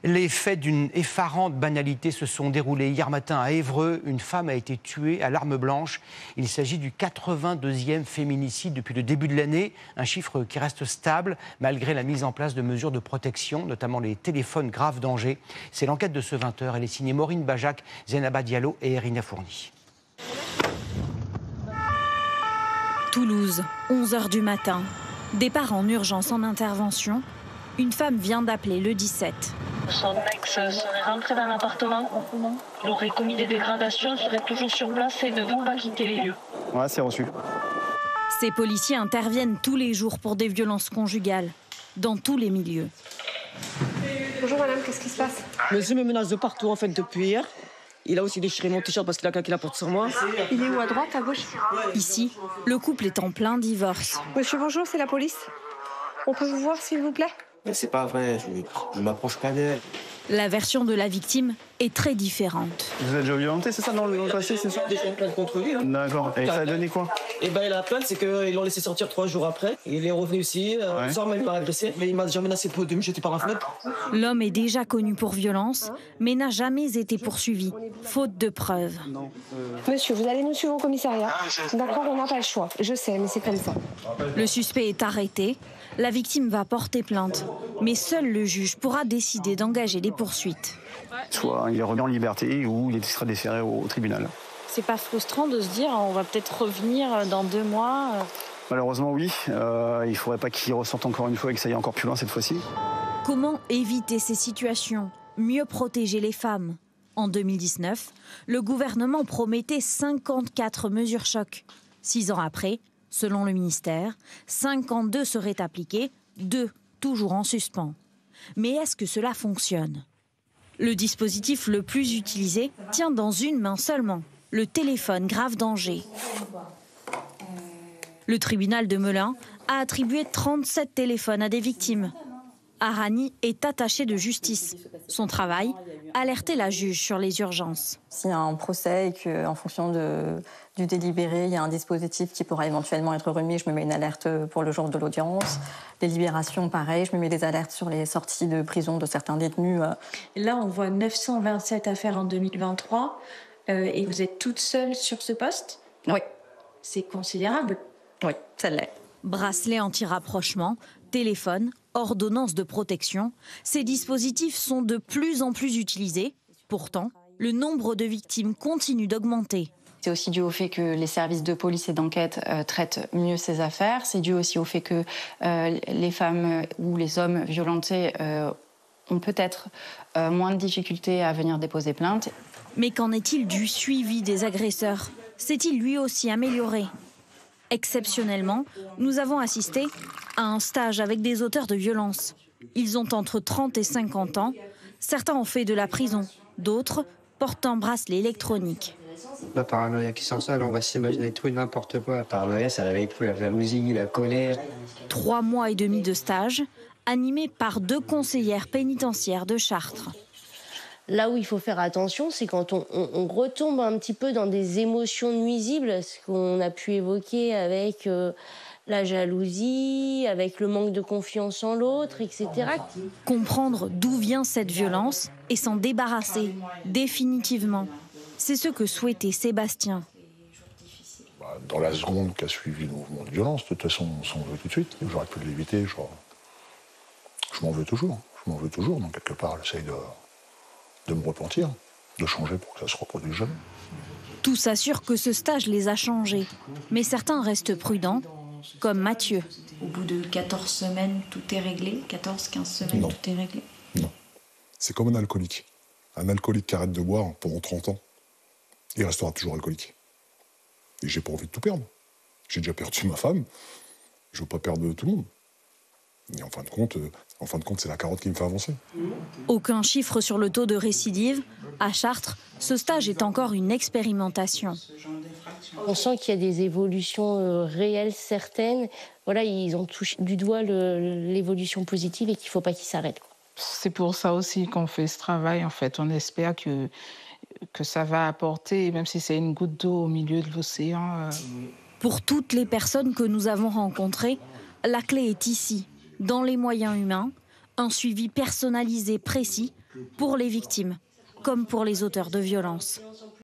Les faits d'une effarante banalité se sont déroulés hier matin à Évreux. Une femme a été tuée à l'arme blanche. Il s'agit du 82e féminicide depuis le début de l'année. Un chiffre qui reste stable malgré la mise en place de mesures de protection, notamment les téléphones grave danger. C'est l'enquête de ce 20h. Elle est signée Maureen Bajac, Zainaba Diallo et Erina Fourni. Toulouse, 11h du matin. Départ en urgence en intervention. Une femme vient d'appeler le 17. Son ex serait rentré dans l'appartement. Il aurait commis des dégradations, serait toujours sur place et ne veut pas quitter les lieux. Ouais, c'est reçu. Ces policiers interviennent tous les jours pour des violences conjugales, dans tous les milieux. Bonjour madame, qu'est-ce qui se passe? Monsieur me menace de partout en fait depuis hier. Il a aussi déchiré mon t-shirt parce qu'il a claqué la porte sur moi. Il est où, à droite, à gauche? Ici, le couple est en plein divorce. Monsieur, bonjour, c'est la police. On peut vous voir, s'il vous plaît? Mais c'est pas vrai, je ne m'approche pas d'elle. La version de la victime est très différente. Vous êtes déjà violenté, c'est ça, dans le passé, c'est ça? Déjà une plainte contre lui. Hein. D'accord. Et ça a donné quoi? Et la plainte, c'est qu'ils l'ont laissé sortir 3 jours après. Il est revenu ici, soir même il m'a agressé, mais il m'a déjà menacé de me jeter par la fenêtre. L'homme est déjà connu pour violence, mais n'a jamais été poursuivi, faute de preuves. Monsieur, vous allez nous suivre au commissariat. D'accord, on n'a pas le choix. Je sais, mais c'est comme ça. Le suspect est arrêté. La victime va porter plainte, mais seul le juge pourra décider d'engager des poursuites. Soit il est remis en liberté ou il sera déféré au tribunal. C'est pas frustrant de se dire on va peut-être revenir dans 2 mois? Malheureusement, oui. Il ne faudrait pas qu'il ressente encore une fois et que ça aille encore plus loin cette fois-ci. Comment éviter ces situations? Mieux protéger les femmes? En 2019, le gouvernement promettait 54 mesures choc. 6 ans après, selon le ministère, 52 seraient appliquées, 2 toujours en suspens. Mais est-ce que cela fonctionne? Le dispositif le plus utilisé tient dans une main seulement, le téléphone grave danger. Le tribunal de Melun a attribué 37 téléphones à des victimes. Arani est attaché de justice. Son travail, alerter la juge sur les urgences. S'il y a un procès et qu'en fonction du délibéré, il y a un dispositif qui pourra éventuellement être remis, je me mets une alerte pour le jour de l'audience. Les libérations, pareil, je me mets des alertes sur les sorties de prison de certains détenus. Et là, on voit 927 affaires en 2023 et vous êtes toute seule sur ce poste? Oui. C'est considérable. Oui, ça l'est. Bracelet anti-rapprochement, téléphone, ordonnance de protection, ces dispositifs sont de plus en plus utilisés. Pourtant, le nombre de victimes continue d'augmenter. C'est aussi dû au fait que les services de police et d'enquête traitent mieux ces affaires. C'est dû aussi au fait que les femmes ou les hommes violentés ont peut-être moins de difficultés à venir déposer plainte. Mais qu'en est-il du suivi des agresseurs? S'est-il lui aussi amélioré? Exceptionnellement, nous avons assisté à un stage avec des auteurs de violences. Ils ont entre 30 et 50 ans. Certains ont fait de la prison, d'autres portent un bracelet électronique. La paranoïa qui s'installe, on va s'imaginer tout et n'importe quoi. La paranoïa, ça réveille plus la jalousie, la colère. 3 mois et demi de stage, animés par 2 conseillères pénitentiaires de Chartres. Là où il faut faire attention, c'est quand on retombe un petit peu dans des émotions nuisibles, ce qu'on a pu évoquer avec la jalousie, avec le manque de confiance en l'autre, etc. Comprendre d'où vient cette violence et s'en débarrasser définitivement. C'est ce que souhaitait Sébastien. Dans la seconde qui a suivi le mouvement de violence, de toute façon, on s'en veut tout de suite. J'aurais pu l'éviter, je m'en veux toujours. Je m'en veux toujours, donc quelque part, j'essaye de me repentir, de changer pour que ça se reproduise jamais. Tous assurent que ce stage les a changés, mais certains restent prudents, comme Mathieu. Au bout de 14 semaines, tout est réglé? 14-15 semaines, Non. tout est réglé? Non. C'est comme un alcoolique. Un alcoolique qui arrête de boire pendant 30 ans, il restera toujours alcoolique. Et j'ai pas envie de tout perdre. J'ai déjà perdu ma femme, je veux pas perdre tout le monde. Et en fin de compte, c'est la carotte qui me fait avancer. Aucun chiffre sur le taux de récidive. À Chartres, ce stage est encore une expérimentation. On sent qu'il y a des évolutions réelles, certaines. Voilà, ils ont touché du doigt l'évolution positive et qu'il ne faut pas qu'ils s'arrêtent. C'est pour ça aussi qu'on fait ce travail, en fait. On espère que ça va apporter, même si c'est une goutte d'eau au milieu de l'océan. Pour toutes les personnes que nous avons rencontrées, la clé est ici, dans les moyens humains, Un suivi personnalisé précis pour les victimes, comme pour les auteurs de violences.